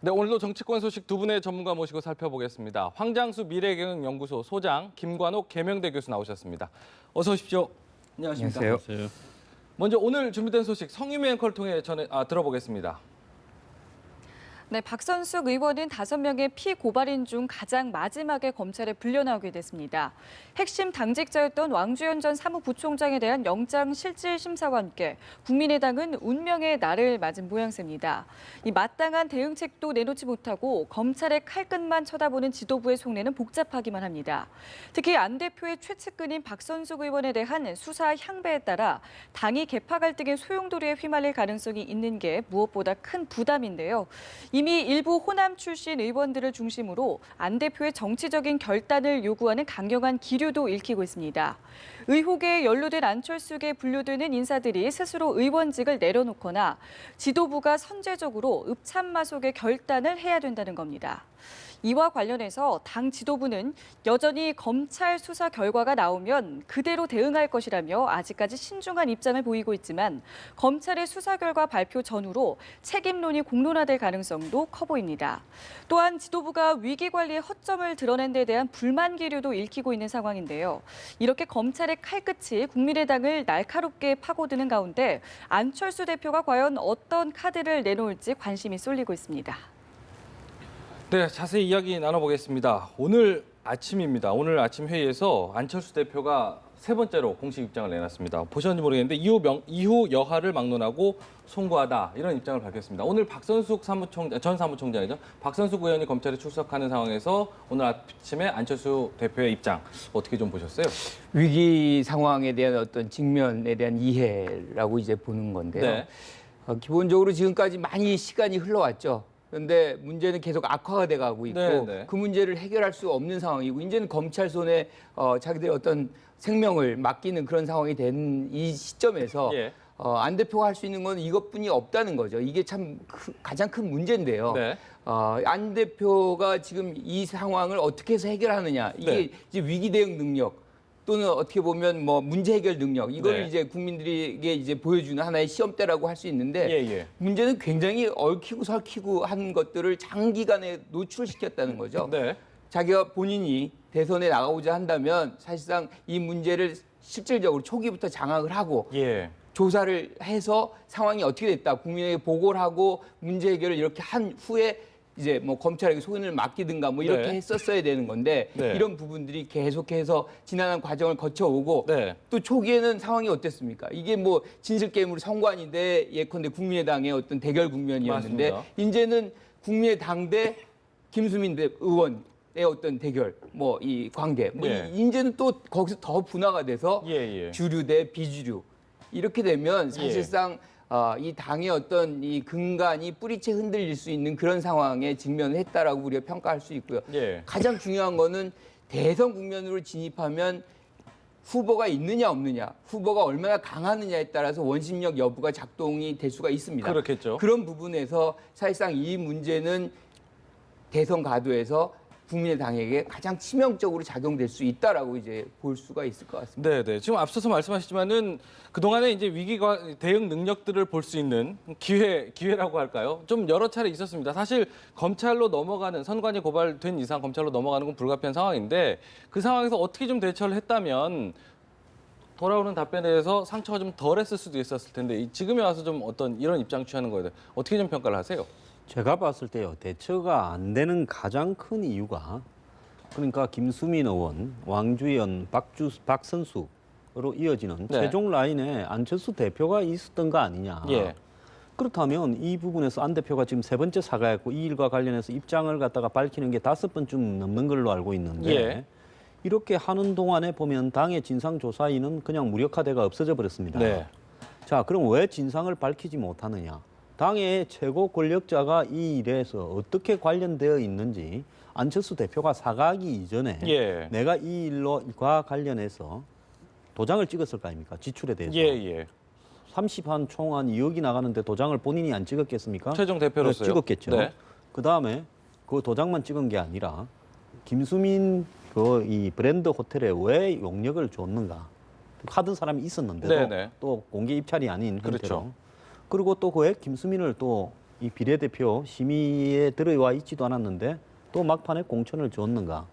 네, 오늘도 정치권 소식 두 분의 전문가 모시고 살펴보겠습니다. 황장수 미래경영연구소 소장 김관옥 계명대 교수 나오셨습니다. 어서 오십시오. 안녕하십니까. 안녕하세요. 먼저 오늘 준비된 소식 성유미 앵커를 통해 들어보겠습니다. 네, 박선숙 의원은 5명의 피고발인 중 가장 마지막에 검찰에 불려나오게 됐습니다. 핵심 당직자였던 왕주현 전 사무부총장에 대한 영장실질심사와 함께 국민의당은 운명의 날을 맞은 모양새입니다. 이 마땅한 대응책도 내놓지 못하고 검찰의 칼끝만 쳐다보는 지도부의 속내는 복잡하기만 합니다. 특히 안 대표의 최측근인 박선숙 의원에 대한 수사 향배에 따라 당이 개파 갈등의 소용돌이에 휘말릴 가능성이 있는 게 무엇보다 큰 부담인데요. 이미 일부 호남 출신 의원들을 중심으로 안 대표의 정치적인 결단을 요구하는 강경한 기류도 읽히고 있습니다. 의혹에 연루된 안철수에 분류되는 인사들이 스스로 의원직을 내려놓거나 지도부가 선제적으로 읍참마속의 결단을 해야 된다는 겁니다. 이와 관련해서 당 지도부는 여전히 검찰 수사 결과가 나오면 그대로 대응할 것이라며 아직까지 신중한 입장을 보이고 있지만 검찰의 수사 결과 발표 전후로 책임론이 공론화될 가능성도 커 보입니다. 또한 지도부가 위기 관리의 허점을 드러낸 데 대한 불만 기류도 읽히고 있는 상황인데요. 이렇게 검찰의 칼끝이 국민의당을 날카롭게 파고드는 가운데 안철수 대표가 과연 어떤 카드를 내놓을지 관심이 쏠리고 있습니다. 네, 자세히 이야기 나눠보겠습니다. 오늘 아침입니다. 오늘 아침 회의에서 안철수 대표가 세 번째로 공식 입장을 내놨습니다. 보셨는지 모르겠는데 이후 여하를 막론하고 송구하다 이런 입장을 밝혔습니다. 오늘 박선숙 전 사무총장이죠. 박선숙 의원이 검찰에 출석하는 상황에서 오늘 아침에 안철수 대표의 입장 어떻게 좀 보셨어요? 위기 상황에 대한 어떤 직면에 대한 이해라고 이제 보는 건데요. 네. 기본적으로 지금까지 많이 시간이 흘러왔죠. 그런데 문제는 계속 악화가 돼가고 있고 네. 그 문제를 해결할 수 없는 상황이고 이제는 검찰 손에 자기들의 어떤 생명을 맡기는 그런 상황이 된 이 시점에서 예. 안 대표가 할 수 있는 건 이것뿐이 없다는 거죠. 이게 참 가장 큰 문제인데요. 네. 안 대표가 지금 이 상황을 어떻게 해서 해결하느냐. 이게 네. 이제 위기 대응 능력 또는 어떻게 보면 뭐 문제 해결 능력 이걸 네. 이제 국민들에게 이제 보여주는 하나의 시험대라고 할 수 있는데 예. 문제는 굉장히 얽히고 설키고 한 것들을 장기간에 노출시켰다는 거죠. 네. 자기가 본인이 대선에 나가고자 한다면 사실상 이 문제를 실질적으로 초기부터 장악을 하고 예. 조사를 해서 상황이 어떻게 됐다 국민에게 보고를 하고 문제 해결을 이렇게 한 후에 이제 뭐 검찰에게 소인을 맡기든가 뭐 이렇게 네. 했었어야 되는 건데 네. 이런 부분들이 계속해서 지난한 과정을 거쳐오고 네. 또 초기에는 상황이 어땠습니까? 이게 뭐 진실게임으로 선관위대 예컨대 국민의당의 어떤 대결 국면이었는데 맞습니다. 이제는 국민의당 대 김수민 대 의원의 어떤 대결 뭐 이 관계 뭐 예. 이제는 또 거기서 더 분화가 돼서 예. 주류 대 비주류 이렇게 되면 사실상 이 당의 어떤 이 근간이 뿌리채 흔들릴 수 있는 그런 상황에 직면했다라고 우리가 평가할 수 있고요. 예. 가장 중요한 거는 대선 국면으로 진입하면 후보가 있느냐 없느냐, 후보가 얼마나 강하느냐에 따라서 원심력 여부가 작동이 될 수가 있습니다. 그렇겠죠. 그런 부분에서 사실상 이 문제는 대선 가도에서 국민의당에게 가장 치명적으로 작용될 수 있다라고 이제 볼 수가 있을 것 같습니다. 네. 지금 앞서서 말씀하셨지만은 그동안에 이제 위기가 대응 능력들을 볼 수 있는 기회라고 할까요? 좀 여러 차례 있었습니다. 사실 검찰로 넘어가는 선관위 고발된 이상 검찰로 넘어가는 건 불가피한 상황인데 그 상황에서 어떻게 좀 대처를 했다면 돌아오는 답변에 대해서 상처가 좀 덜했을 수도 있었을 텐데 지금에 와서 좀 어떤 이런 입장 취하는 거에 대해 어떻게 좀 평가를 하세요? 제가 봤을 때요, 대처가 안 되는 가장 큰 이유가 그러니까 김수민 의원, 왕주현, 박선숙으로 이어지는 네. 최종 라인에 안철수 대표가 있었던 거 아니냐. 예. 그렇다면 이 부분에서 안 대표가 지금 세 번째 사과했고 이 일과 관련해서 입장을 갖다가 밝히는 게 5번쯤 넘는 걸로 알고 있는데 예. 이렇게 하는 동안에 보면 당의 진상조사인은 그냥 무력화돼가 없어져 버렸습니다. 네. 자, 그럼 왜 진상을 밝히지 못하느냐? 당의 최고 권력자가 이 일에서 어떻게 관련되어 있는지 안철수 대표가 사과하기 이전에 예. 내가 이 일과 관련해서 도장을 찍었을 거 아닙니까? 지출에 대해서. 예. 30한 총 한 2억이 나가는데 도장을 본인이 안 찍었겠습니까? 최종 대표로서요. 찍었겠죠. 네. 그다음에 그 도장만 찍은 게 아니라 김수민 이 브랜드 호텔에 왜 용역을 줬는가? 하던 사람이 있었는데도 네네. 또 공개 입찰이 아닌 형태로. 그렇죠. 그리고 또 그에 김수민을 또 이 비례대표 심의에 들어와 있지도 않았는데 또 막판에 공천을 줬는가?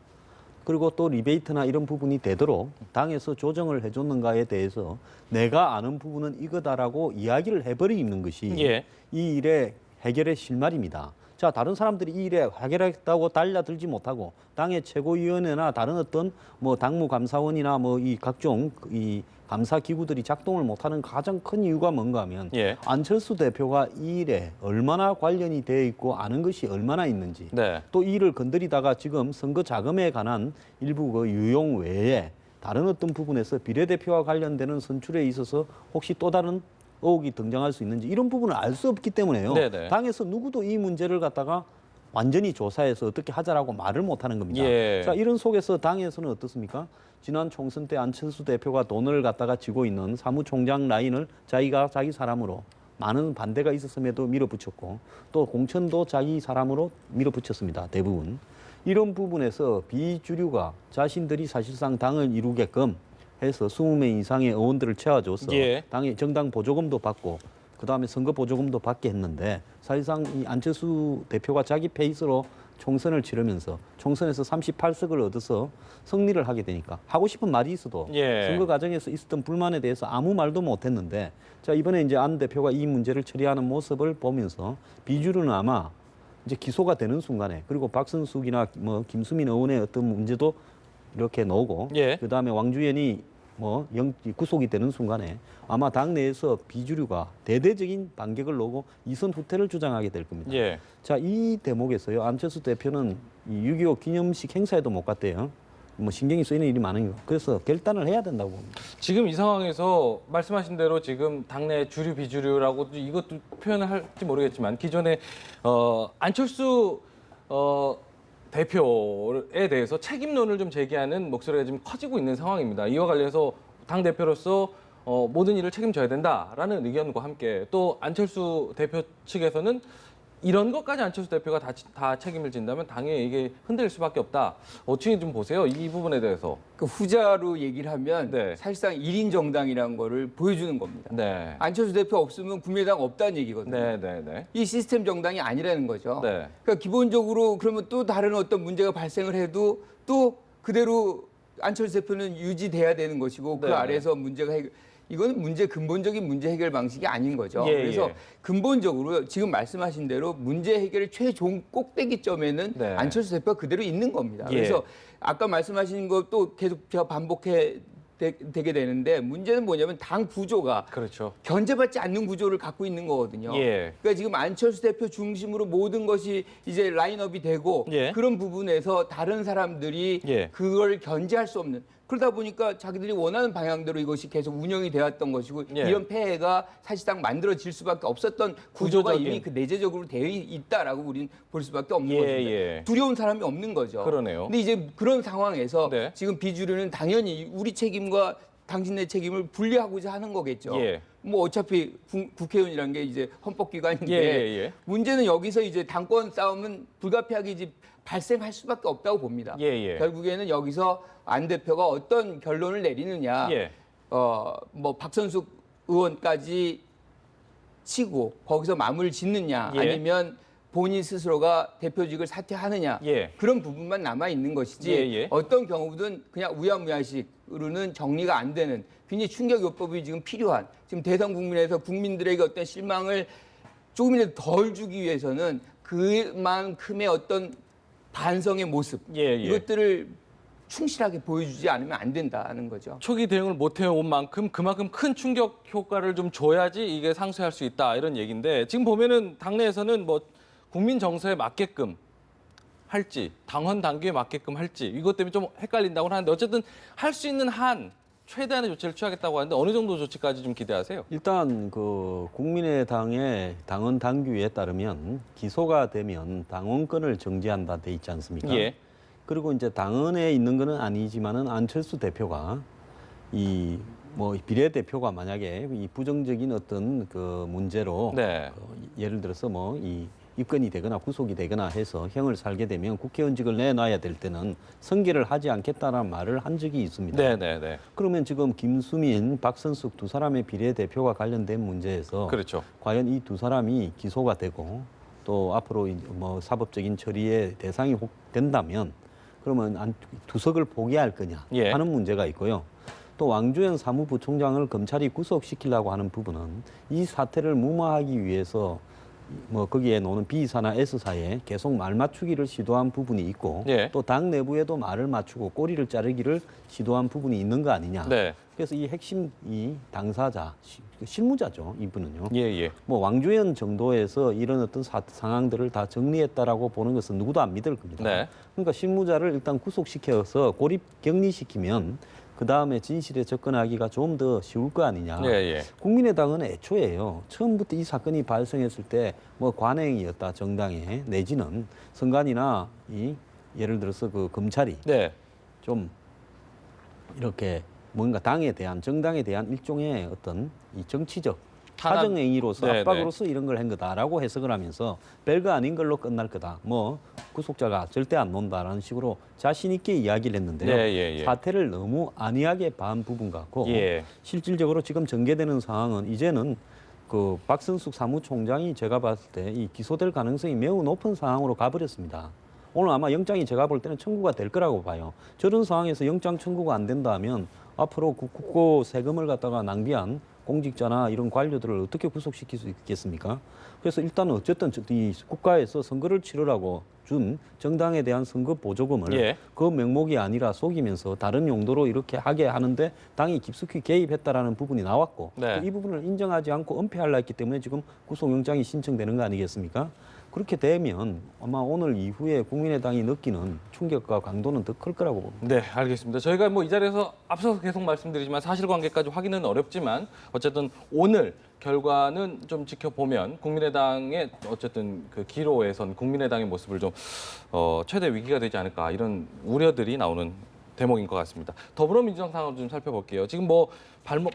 그리고 또 리베이트나 이런 부분이 되도록 당에서 조정을 해줬는가에 대해서 내가 아는 부분은 이거다라고 이야기를 해버리는 것이 예. 이 일의 해결의 실마리입니다. 자, 다른 사람들이 이 일에 해결했다고 달려들지 못하고 당의 최고위원회나 다른 어떤 뭐 당무감사원이나 뭐 이 각종 이 감사 기구들이 작동을 못하는 가장 큰 이유가 뭔가 하면 예. 안철수 대표가 이 일에 얼마나 관련이 되어 있고 아는 것이 얼마나 있는지 네. 또 이 일을 건드리다가 지금 선거 자금에 관한 일부 그 유용 외에 다른 어떤 부분에서 비례대표와 관련되는 선출에 있어서 혹시 또 다른 의혹이 등장할 수 있는지 이런 부분을 알 수 없기 때문에요. 네네. 당에서 누구도 이 문제를 갖다가 완전히 조사해서 어떻게 하자라고 말을 못하는 겁니다. 예. 자, 이런 속에서 당에서는 어떻습니까? 지난 총선 때 안철수 대표가 돈을 갖다가 쥐고 있는 사무총장 라인을 자기가 자기 사람으로 많은 반대가 있었음에도 밀어붙였고 또 공천도 자기 사람으로 밀어붙였습니다. 대부분. 이런 부분에서 비주류가 자신들이 사실상 당을 이루게끔 해서 20명 이상의 의원들을 채워줘서 예. 당의 정당 보조금도 받고 그다음에 선거 보조금도 받게 했는데 사실상 이 안철수 대표가 자기 페이스로 총선을 치르면서 총선에서 38석을 얻어서 승리를 하게 되니까 하고 싶은 말이 있어도 예. 선거 과정에서 있었던 불만에 대해서 아무 말도 못 했는데 자, 이번에 이제 안 대표가 이 문제를 처리하는 모습을 보면서 비주류는 아마 이제 기소가 되는 순간에 그리고 박선숙이나 뭐 김수민 의원의 어떤 문제도 이렇게 나오고 예. 그다음에 왕주연이 뭐 구속이 되는 순간에 아마 당내에서 비주류가 대대적인 반격을 놓고 이선 후퇴를 주장하게 될 겁니다. 예. 자, 이 대목에서요. 안철수 대표는 이 6.25 기념식 행사에도 못 갔대요. 뭐 신경이 쓰이는 일이 많은 거. 그래서 결단을 해야 된다고 봅니다. 지금 이 상황에서 말씀하신 대로 지금 당내 주류 비주류라고 이것도 표현을 할지 모르겠지만 기존에 안철수 대표에 대해서 책임론을 좀 제기하는 목소리가 지금 커지고 있는 상황입니다. 이와 관련해서 당 대표로서 모든 일을 책임져야 된다라는 의견과 함께 또 안철수 대표 측에서는 이런 것까지 안철수 대표가 다 책임을 진다면 당에 이게 흔들릴 수밖에 없다. 어떻게 좀 보세요? 이 부분에 대해서. 그 후자로 얘기를 하면 네. 사실상 1인 정당이라는 거를 보여주는 겁니다. 네. 안철수 대표 없으면 국민의당 없다는 얘기거든요. 네, 네, 네. 이 시스템 정당이 아니라는 거죠. 네. 그러니까 기본적으로 그러면 또 다른 어떤 문제가 발생을 해도 또 그대로 안철수 대표는 유지돼야 되는 것이고 그 네, 아래에서 문제가 이거는 근본적인 문제 해결 방식이 아닌 거죠. 예, 그래서 예. 근본적으로 지금 말씀하신 대로 문제 해결의 최종 꼭대기점에는 네. 안철수 대표가 그대로 있는 겁니다. 예. 그래서 아까 말씀하신 것도 계속 제가 되게 되는데 문제는 뭐냐면 당 구조가 그렇죠. 견제받지 않는 구조를 갖고 있는 거거든요. 예. 그러니까 지금 안철수 대표 중심으로 모든 것이 이제 라인업이 되고 예. 그런 부분에서 다른 사람들이 예. 그걸 견제할 수 없는 그러다 보니까 자기들이 원하는 방향대로 이것이 계속 운영이 되었던 것이고 예. 이런 폐해가 사실상 만들어질 수밖에 없었던 구조가 구조적인. 이미 그 내재적으로 되어 있다라고 우리는 볼 수밖에 없는 예, 것입니다. 예. 두려운 사람이 없는 거죠. 그러네요. 근데 이제 그런 상황에서 네. 지금 비주류는 당연히 우리 책임과 당신네 책임을 분리하고자 하는 거겠죠. 예. 뭐 어차피 국회의원이라는 게 이제 헌법기관인데 예, 예, 예. 문제는 여기서 이제 당권 싸움은 불가피하게 이제 발생할 수밖에 없다고 봅니다. 예, 예. 결국에는 여기서 안 대표가 어떤 결론을 내리느냐, 예. 뭐 박선숙 의원까지 치고 거기서 마무리를 짓느냐, 예. 아니면 본인 스스로가 대표직을 사퇴하느냐 예. 그런 부분만 남아 있는 것이지 예, 예. 어떤 경우든 그냥 우야무야식으로는 정리가 안 되는 굉장히 충격요법이 지금 필요한 지금 대선 국민에서 국민들에게 어떤 실망을 조금이라도 덜 주기 위해서는 그만큼의 어떤 반성의 모습 예, 예. 이것들을 충실하게 보여주지 않으면 안 된다는 거죠. 초기 대응을 못 해온 만큼 그만큼 큰 충격 효과를 좀 줘야지 이게 상쇄할 수 있다 이런 얘기인데 지금 보면은 당내에서는 뭐 국민 정서에 맞게끔 할지 당헌 당규에 맞게끔 할지 이것 때문에 좀 헷갈린다고 하는데 어쨌든 할 수 있는 한 최대한의 조치를 취하겠다고 하는데 어느 정도 조치까지 좀 기대하세요? 일단 그 국민의당의 당헌 당규에 따르면 기소가 되면 당원권을 정지한다 돼 있지 않습니까? 예. 그리고 이제 당헌에 있는 거는 아니지만은 안철수 대표가 이 뭐 비례대표가 만약에 이 부정적인 어떤 그 문제로 네. 예를 들어서 뭐 이 입건이 되거나 구속이 되거나 해서 형을 살게 되면 국회의원직을 내놔야 될 때는 승계를 하지 않겠다는 말을 한 적이 있습니다. 네, 네, 네. 그러면 지금 김수민, 박선숙 두 사람의 비례대표가 관련된 문제에서 그렇죠. 과연 이 두 사람이 기소가 되고 또 앞으로 뭐 사법적인 처리의 대상이 혹 된다면 그러면 두석을 포기할 거냐 예. 하는 문제가 있고요. 또 왕주현 사무부총장을 검찰이 구속시키려고 하는 부분은 이 사태를 무마하기 위해서 뭐 거기에 노는 B사나 S사에 계속 말 맞추기를 시도한 부분이 있고 예. 또 당 내부에도 말을 맞추고 꼬리를 자르기를 시도한 부분이 있는 거 아니냐. 네. 그래서 이 핵심 이 당사자 실무자죠 이분은요. 예, 예. 뭐 왕주현 정도에서 이런 어떤 상황들을 다 정리했다라고 보는 것은 누구도 안 믿을 겁니다. 네. 그러니까 실무자를 일단 구속시켜서 고립 격리시키면 그 다음에 진실에 접근하기가 좀 더 쉬울 거 아니냐. 예, 예. 국민의당은 애초에요. 처음부터 이 사건이 발생했을 때 뭐 관행이었다 정당에 내지는 선관위나 이 예를 들어서 그 검찰이 네. 좀 이렇게 뭔가 당에 대한 정당에 대한 일종의 어떤 이 정치적 탄압. 사정행위로서 네, 압박으로서 이런 걸 한 거다라고 해석을 하면서 별거 아닌 걸로 끝날 거다. 뭐 구속자가 절대 안 논다라는 식으로 자신 있게 이야기를 했는데요. 네, 예, 예. 사태를 너무 안이하게 봐한 부분 같고 예. 실질적으로 지금 전개되는 상황은 이제는 그 박선숙 사무총장이 제가 봤을 때 이 기소될 가능성이 매우 높은 상황으로 가버렸습니다. 오늘 아마 영장이 제가 볼 때는 청구가 될 거라고 봐요. 저런 상황에서 영장 청구가 안 된다면 앞으로 국고 세금을 갖다가 낭비한 공직자나 이런 관료들을 어떻게 구속시킬 수 있겠습니까? 그래서 일단 어쨌든 이 국가에서 선거를 치르라고 준 정당에 대한 선거 보조금을 예. 그 명목이 아니라 속이면서 다른 용도로 이렇게 하게 하는데 당이 깊숙이 개입했다라는 부분이 나왔고 네. 이 부분을 인정하지 않고 은폐하려 했기 때문에 지금 구속영장이 신청되는 거 아니겠습니까? 그렇게 되면 아마 오늘 이후에 국민의당이 느끼는 충격과 강도는 더 클 거라고 봅니다. 네, 알겠습니다. 저희가 뭐 이 자리에서 앞서서 계속 말씀드리지만 사실관계까지 확인은 어렵지만 어쨌든 오늘 결과는 좀 지켜보면 국민의당의 어쨌든 그 기로에선 국민의당의 모습을 좀 최대 위기가 되지 않을까 이런 우려들이 나오는 대목인 것 같습니다. 더불어민주당 상황을 좀 살펴볼게요. 지금 뭐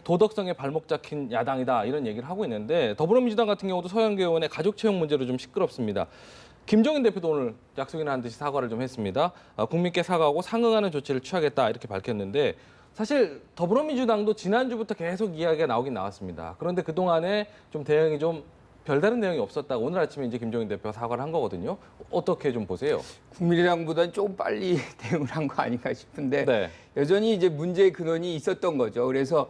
도덕성에 발목 잡힌 야당이다 이런 얘기를 하고 있는데 더불어민주당 같은 경우도 서영교 의원의 가족 채용 문제로 좀 시끄럽습니다. 김종인 대표도 오늘 약속이나 한 듯이 사과를 좀 했습니다. 국민께 사과하고 상응하는 조치를 취하겠다 이렇게 밝혔는데 사실 더불어민주당도 지난주부터 계속 이야기가 나오긴 나왔습니다. 그런데 그동안에 좀 대응이 좀 별다른 내용이 없었다가 오늘 아침에 이제 김종인 대표가 사과를 한 거거든요. 어떻게 좀 보세요? 국민의당보다는 조금 빨리 대응을 한 거 아닌가 싶은데 네. 여전히 이제 문제의 근원이 있었던 거죠. 그래서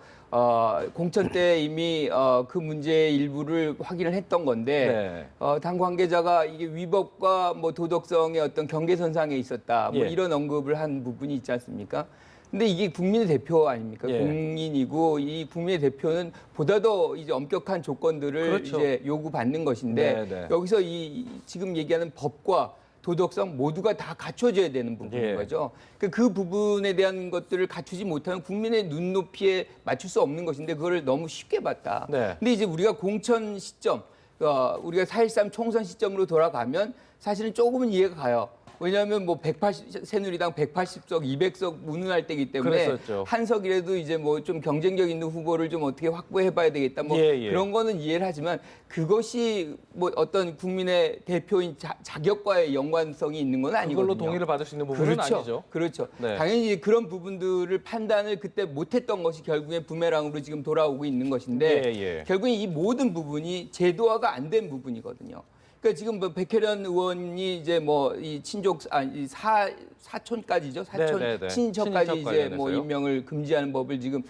공천 때 이미 그 문제의 일부를 확인을 했던 건데 당 관계자가 이게 위법과 뭐 도덕성의 어떤 경계선상에 있었다. 뭐 예. 이런 언급을 한 부분이 있지 않습니까? 근데 이게 국민의 대표 아닙니까? 예. 공인이고 이 국민의 대표는 보다 더 이제 엄격한 조건들을 그렇죠. 이제 요구받는 것인데 네, 네. 여기서 이 지금 얘기하는 법과 도덕성 모두가 다 갖춰져야 되는 부분인 예. 거죠. 그 부분에 대한 것들을 갖추지 못하면 국민의 눈높이에 맞출 수 없는 것인데 그걸 너무 쉽게 봤다. 네. 근데 이제 우리가 공천 시점, 우리가 4.13 총선 시점으로 돌아가면 사실은 조금은 이해가 가요. 왜냐하면 뭐 180 새누리당 180석, 200석 운운할 때이기 때문에 그랬었죠. 한 석이라도 이제 뭐 좀 경쟁력 있는 후보를 좀 어떻게 확보해봐야 되겠다. 뭐 예, 예. 그런 거는 이해를 하지만 그것이 뭐 어떤 국민의 대표인 자격과의 연관성이 있는 건 아니거든요. 그걸로 동의를 받을 수 있는 부분은 그렇죠. 아니죠. 그렇죠. 네. 당연히 그런 부분들을 판단을 그때 못했던 것이 결국에 부메랑으로 지금 돌아오고 있는 것인데 예, 예. 결국에 이 모든 부분이 제도화가 안 된 부분이거든요. 그러니까 지금 뭐 백혜련 의원이 이제 뭐 이 친족 이 사촌까지죠. 사촌 네, 네, 네. 친인척까지 친인척 이제 뭐 관련해서요? 임명을 금지하는 법을 지금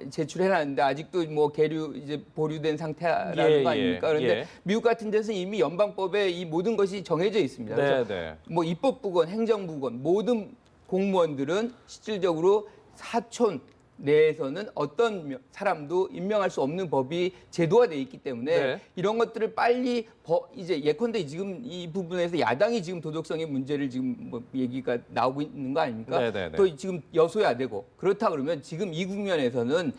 제출해놨는데 아직도 뭐 계류 이제 보류된 상태라는 예, 거 아닙니까? 예, 그런데 예. 미국 같은 데서는 이미 연방법에 이 모든 것이 정해져 있습니다. 그래서 네, 네. 뭐 입법부건 행정부건 모든 공무원들은 실질적으로 사촌 내에서는 어떤 사람도 임명할 수 없는 법이 제도화돼 있기 때문에 네. 이런 것들을 빨리 이제 예컨대 지금 이 부분에서 야당이 지금 도덕성의 문제를 지금 뭐 얘기가 나오고 있는 거 아닙니까? 네, 네, 네. 또 지금 여소야되고 그렇다 그러면 지금 이 국면에서는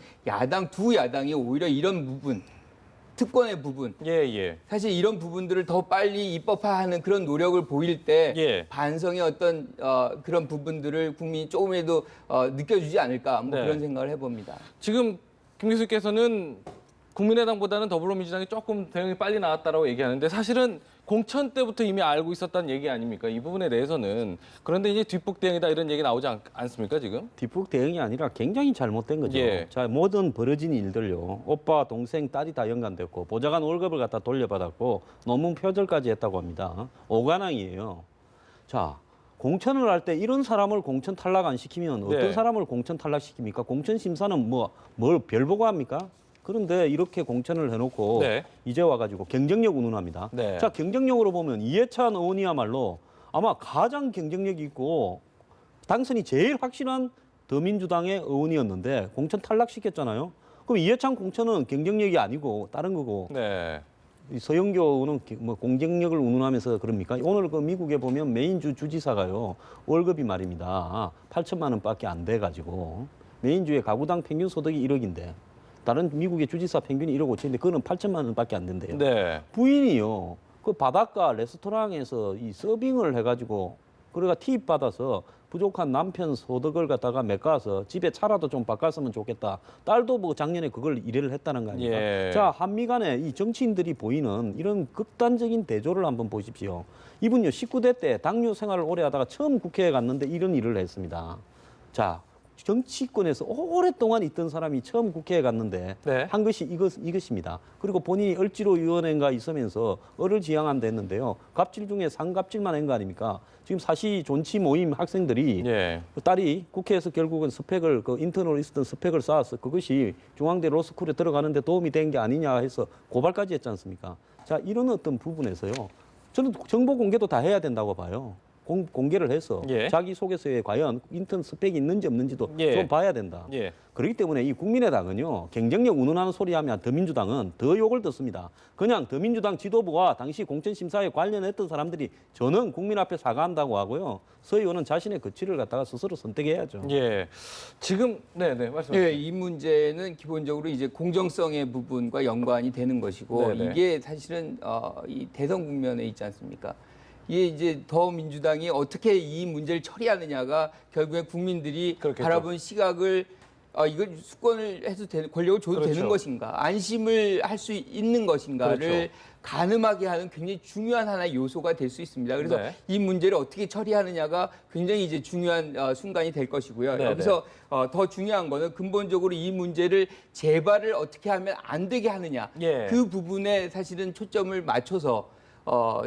두 야당이 오히려 이런 부분 특권의 부분 예, 예. 사실 이런 부분들을 더 빨리 입법화하는 그런 노력을 보일 때 예. 반성의 어떤 그런 부분들을 국민이 조금이라도 느껴주지 않을까 뭐 네. 그런 생각을 해봅니다. 지금 김 교수께서는 국민의당보다는 더불어민주당이 조금 대응이 빨리 나왔다라고 얘기하는데 사실은 공천 때부터 이미 알고 있었다는 얘기 아닙니까? 이 부분에 대해서는. 그런데 이제 뒷북 대응이다 이런 얘기 나오지 않습니까 지금? 뒷북 대응이 아니라 굉장히 잘못된 거죠. 예. 자, 모든 벌어진 일들요. 오빠, 동생, 딸이 다 연관됐고 보좌관 월급을 갖다 돌려받았고 논문 표절까지 했다고 합니다. 오관왕이에요. 자, 공천을 할 때 이런 사람을 공천 탈락 안 시키면 어떤 네. 사람을 공천 탈락시킵니까? 공천 심사는 뭘 별 보고 합니까? 그런데 이렇게 공천을 해놓고 네. 이제 와가지고 경쟁력 운운합니다. 네. 자, 경쟁력으로 보면 이해찬 의원이야말로 아마 가장 경쟁력이 있고 당선이 제일 확실한 더민주당의 의원이었는데 공천 탈락시켰잖아요. 그럼 이해찬 공천은 경쟁력이 아니고 다른 거고 네. 이 서영교 의원은 뭐 공쟁력을 운운하면서 그럽니까? 오늘 그 미국에 보면 메인주 주지사가요 월급이 말입니다 8천만 원밖에 안 돼가지고 메인주의 가구당 평균 소득이 1억인데 다른 미국의 주지사 평균이 1억 5천인데 그거는 8천만 원밖에 안 된대요. 네. 부인이요 그 바닷가 레스토랑에서 이 서빙을 해가지고 그래가 팁 받아서 부족한 남편 소득을 갖다가 메꿔서 집에 차라도 좀 바꿨으면 좋겠다. 딸도 뭐 작년에 그걸 일을 했다는 거 아닙니까? 예. 자, 한미 간에 이 정치인들이 보이는 이런 극단적인 대조를 한번 보십시오. 이분요 19대 때 당뇨 생활을 오래 하다가 처음 국회에 갔는데 이런 일을 했습니다. 자, 정치권에서 오랫동안 있던 사람이 처음 국회에 갔는데 네. 한 것이 이것입니다. 그리고 본인이 을지로위원회인가 있으면서 을을 지향한 됐는데요. 갑질 중에 상갑질만 한 거 아닙니까? 지금 사시 존치 모임 학생들이 예. 딸이 국회에서 결국은 스펙을 그 인턴으로 있었던 스펙을 쌓아서 그것이 중앙대 로스쿨에 들어가는데 도움이 된 게 아니냐 해서 고발까지 했지 않습니까? 자, 이런 어떤 부분에서요. 저는 정보 공개도 다 해야 된다고 봐요. 공개를 해서 예. 자기 속에서의 과연 인턴 스펙이 있는지 없는지도 예. 좀 봐야 된다. 예. 그렇기 때문에 이 국민의당은요. 경쟁력 운운하는 소리 하면 더민주당은 더 욕을 듣습니다. 그냥 더민주당 지도부와 당시 공천심사에 관련했던 사람들이 저는 국민 앞에 사과한다고 하고요. 서 의원은 자신의 거취를 갖다가 스스로 선택해야죠. 예. 지금 네네 말씀하세요. 네, 이 문제는 기본적으로 이제 공정성의 부분과 연관이 되는 것이고 네네. 이게 사실은 이 대선 국면에 있지 않습니까? 이게 이제 더민주당이 어떻게 이 문제를 처리하느냐가 결국에 국민들이 그렇겠죠. 바라본 시각을 이걸 수권을 해도 되는 권력을 줘도 그렇죠. 되는 것인가, 안심을 할 수 있는 것인가를 그렇죠. 가늠하게 하는 굉장히 중요한 하나의 요소가 될 수 있습니다. 그래서 네. 이 문제를 어떻게 처리하느냐가 굉장히 이제 중요한 순간이 될 것이고요. 네, 여기서 더 중요한 거는 근본적으로 이 문제를 재발을 어떻게 하면 안 되게 하느냐. 예. 그 부분에 사실은 초점을 맞춰서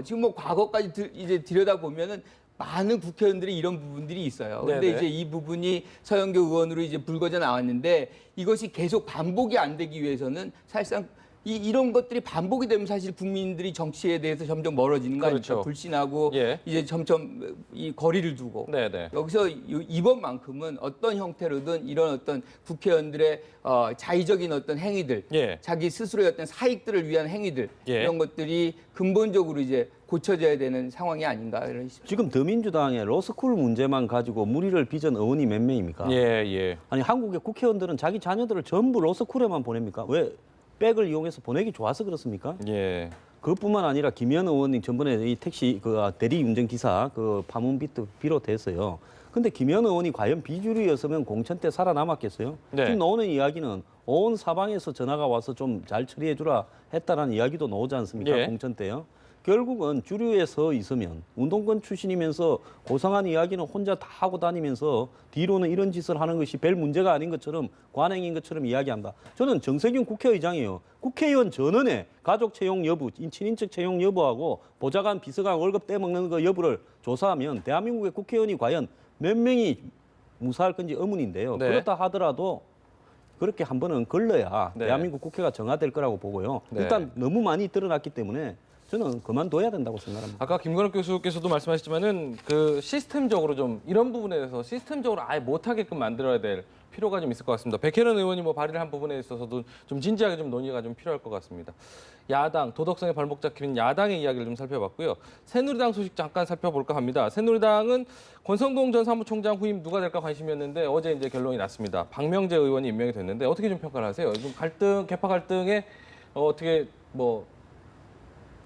지금 뭐 과거까지 이제 들여다보면은 많은 국회의원들이 이런 부분들이 있어요. 그런데 네네. 이제 이 부분이 서영교 의원으로 이제 불거져 나왔는데 이것이 계속 반복이 안 되기 위해서는 사실상 이런 것들이 반복이 되면 사실 국민들이 정치에 대해서 점점 멀어지는 거 아닙니까? 그렇죠. 불신하고 예. 이제 점점 이 거리를 두고 네네. 여기서 이번만큼은 어떤 형태로든 이런 어떤 국회의원들의 자의적인 어떤 행위들, 예. 자기 스스로의 어떤 사익들을 위한 행위들 예. 이런 것들이 근본적으로 이제 고쳐져야 되는 상황이 아닌가 이런 싶습니다. 지금 더민주당의 로스쿨 문제만 가지고 무리를 빚은 의원이 몇 명입니까? 예, 예. 아니 한국의 국회의원들은 자기 자녀들을 전부 로스쿨에만 보냅니까? 왜 백을 이용해서 보내기 좋아서 그렇습니까? 예. 그것뿐만 아니라 김현 의원님 전번에 이 택시 그 대리 운전 기사 그 파문빚도 비롯해서요. 근데 김현 의원이 과연 비주류였으면 공천 때 살아남았겠어요? 네. 지금 나오는 이야기는 온 사방에서 전화가 와서 좀 잘 처리해 주라 했다라는 이야기도 나오지 않습니까? 예. 공천 때요. 결국은 주류에 서 있으면 운동권 출신이면서 고상한 이야기는 혼자 다 하고 다니면서 뒤로는 이런 짓을 하는 것이 별 문제가 아닌 것처럼 관행인 것처럼 이야기한다. 저는 정세균 국회의장이에요. 국회의원 전원의 가족 채용 여부, 친인척 채용 여부하고 보좌관, 비서관 월급 떼먹는 거 여부를 조사하면 대한민국의 국회의원이 과연 몇 명이 무사할 건지 의문인데요. 네. 그렇다 하더라도 그렇게 한 번은 걸러야 네. 대한민국 국회가 정화될 거라고 보고요. 네. 일단 너무 많이 드러났기 때문에 저는 그만둬야 된다고 생각합니다. 아까 김건욱 교수께서도 말씀하셨지만은 그 시스템적으로 좀 이런 부분에 대해서 시스템적으로 아예 못하게끔 만들어야 될 필요가 좀 있을 것 같습니다. 백혜련 의원이 뭐 발의를 한 부분에 있어서도 좀 진지하게 좀 논의가 좀 필요할 것 같습니다. 야당, 도덕성에 발목 잡히는 야당의 이야기를 좀 살펴봤고요. 새누리당 소식 잠깐 살펴볼까 합니다. 새누리당은 권성동 전 사무총장 후임 누가 될까 관심이었는데 어제 이제 결론이 났습니다. 박명재 의원이 임명이 됐는데 어떻게 좀 평가를 하세요? 좀 개파 갈등에 어떻게 뭐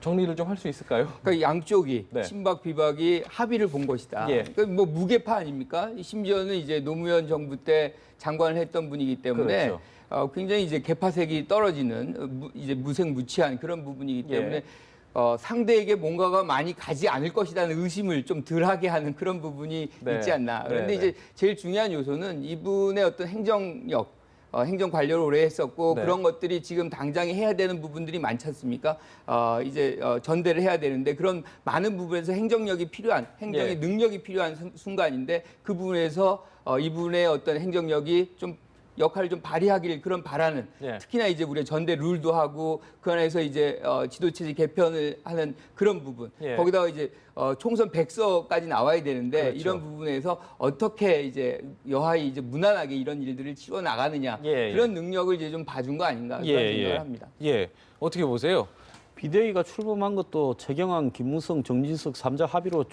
정리를 좀 할 수 있을까요? 그러니까 양쪽이 네. 친박 비박이 합의를 본 것이다. 예. 그러니까 뭐 무게파 아닙니까? 심지어는 이제 노무현 정부 때 장관을 했던 분이기 때문에 그렇죠. 굉장히 이제 개파색이 떨어지는 이제 무색무취한 그런 부분이기 때문에 예. 상대에게 뭔가가 많이 가지 않을 것이라는 의심을 좀 덜하게 하는 그런 부분이 네. 있지 않나. 그런데 네, 네. 이제 제일 중요한 요소는 이분의 어떤 행정력, 행정 관료를 오래 했었고 네. 그런 것들이 지금 당장에 해야 되는 부분들이 많지 않습니까? 이제 전대를 해야 되는데 그런 많은 부분에서 행정력이 필요한, 행정의 예. 능력이 필요한 순간인데 그 부분에서 이분의 어떤 행정력이 좀 역할을 좀 발휘하길 그런 바라는 예. 특히나 이제 우리 전대 룰도 하고 그 안에서 이제 지도체제 개편을 하는 그런 부분 예. 거기다가 이제 총선 100석까지 나와야 되는데 그렇죠. 이런 부분에서 어떻게 이제 여하이 이제 무난하게 이런 일들을 치러 나가느냐 예, 예. 그런 능력을 이제 좀 봐준 거 아닌가 그런 생각을 합니다. 예. 어떻게 보세요? 비대위가 출범한 것도 최경환, 김무성, 정진석 3자 합의로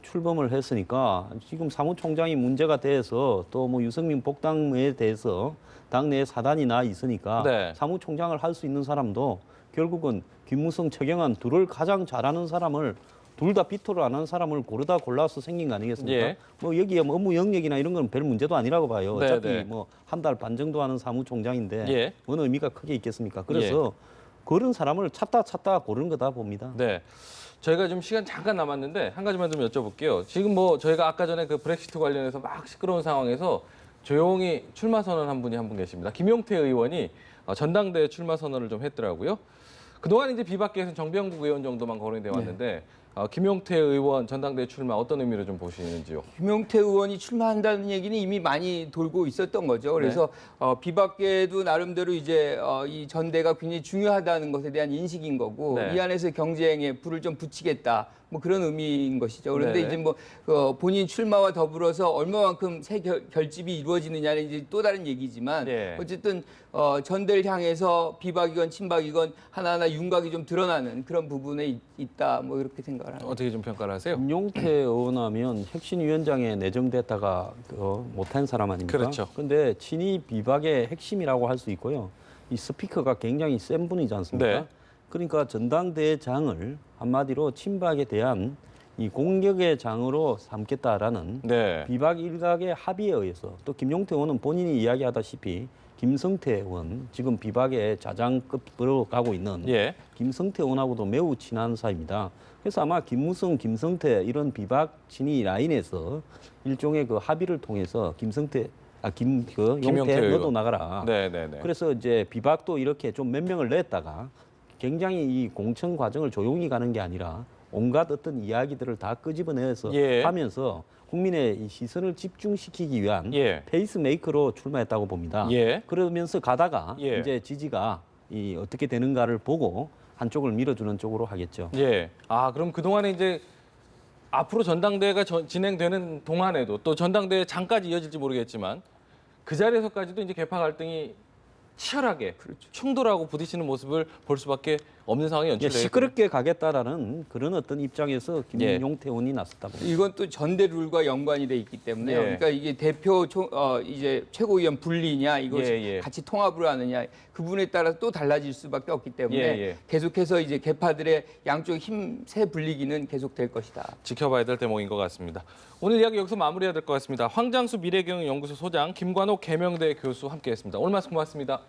출범을 했으니까 지금 사무총장이 문제가 돼서 또 뭐 유승민 복당에 대해서 당내에 사단이 나 있으니까 네. 사무총장을 할 수 있는 사람도 결국은 김무성, 최경환 둘을 가장 잘하는 사람을 둘 다 비토를 안 한 사람을 고르다 골라서 생긴 거 아니겠습니까? 예. 뭐 여기에 뭐 업무 영역이나 이런 건 별 문제도 아니라고 봐요. 네, 어차피 네. 뭐 한 달 반 정도 하는 사무총장인데 예. 뭔 의미가 크게 있겠습니까? 그래서 그런 사람을 찾다 고르는 거다 봅니다. 네. 저희가 좀 시간 잠깐 남았는데 한 가지만 좀 여쭤볼게요. 지금 뭐 저희가 아까 전에 그 브렉시트 관련해서 막 시끄러운 상황에서 조용히 출마 선언한 분이 한 분 계십니다. 김용태 의원이 전당대회 출마 선언을 좀 했더라고요. 그동안 이제 비박계에서는 정병국 의원 정도만 거론이 돼 왔는데 김용태 의원 전당대회 출마 어떤 의미로 좀 보시는지요? 김용태 의원이 출마한다는 얘기는 이미 많이 돌고 있었던 거죠. 그래서 네. 비박계도 나름대로 이제 이 전대가 굉장히 중요하다는 것에 대한 인식인 거고 네. 이 안에서 경쟁에 불을 좀 붙이겠다. 뭐 그런 의미인 것이죠. 그런데 네. 이제 뭐 본인 출마와 더불어서 얼마만큼 새 결집이 이루어지느냐는 이제 또 다른 얘기지만 네. 어쨌든 전대를 향해서 비박이건 친박이건 하나하나 윤곽이 좀 드러나는 그런 부분에 있다. 뭐 이렇게 생각을 합니다. 어떻게 좀 평가를 하세요? 김용태 의원하면 혁신위원장에 내정됐다가 못한 사람 아닙니까? 그렇죠. 근데 친이 비박의 핵심이라고 할 수 있고요. 이 스피커가 굉장히 센 분이지 않습니까? 네. 그러니까 전당대장을 한마디로 친박에 대한 이 공격의 장으로 삼겠다라는 네. 비박 일각의 합의에 의해서 또 김용태 의원은 본인이 이야기하다시피 김성태 의원 지금 비박의 자장급으로 가고 있는 예. 김성태 의원하고도 매우 친한 사이입니다. 그래서 아마 김무성, 김성태 이런 비박 친이 라인에서 일종의 그 합의를 통해서 김용태 김용태 너도 의원. 나가라. 네네네. 그래서 이제 비박도 이렇게 좀 몇 명을 냈다가 굉장히 이 공천 과정을 조용히 가는 게 아니라 온갖 어떤 이야기들을 다 끄집어내서 예. 하면서 국민의 이 시선을 집중시키기 위한 예. 페이스메이커로 출마했다고 봅니다. 예. 그러면서 가다가 예. 이제 지지가 이 어떻게 되는가를 보고 한쪽을 밀어주는 쪽으로 하겠죠. 예. 아, 그럼 그동안에 이제 앞으로 전당대회가 진행되는 동안에도 또 전당대회 장까지 이어질지 모르겠지만 그 자리에서까지도 이제 계파 갈등이 치열하게 충돌하고 부딪히는 모습을 볼 수밖에 없는 상황이 예, 연출되겠죠. 시끄럽게 가겠다라는 그런 어떤 입장에서 예. 김용태 의원이 나섰다 봅니다. 이건 또 전대 룰과 연관이 돼 있기 때문에요. 예. 그러니까 이게 이제 최고위원 분리냐 이것이 예, 예. 같이 통합으로 하느냐 그 부분에 따라 또 달라질 수밖에 없기 때문에 예, 예. 계속해서 이제 계파들의 양쪽 힘세 분리기는 계속될 것이다. 지켜봐야 될 대목인 것 같습니다. 오늘 이야기 여기서 마무리해야 될 것 같습니다. 황장수 미래경영연구소 소장 김관옥 계명대 교수 함께했습니다. 오늘 말씀 고맙습니다.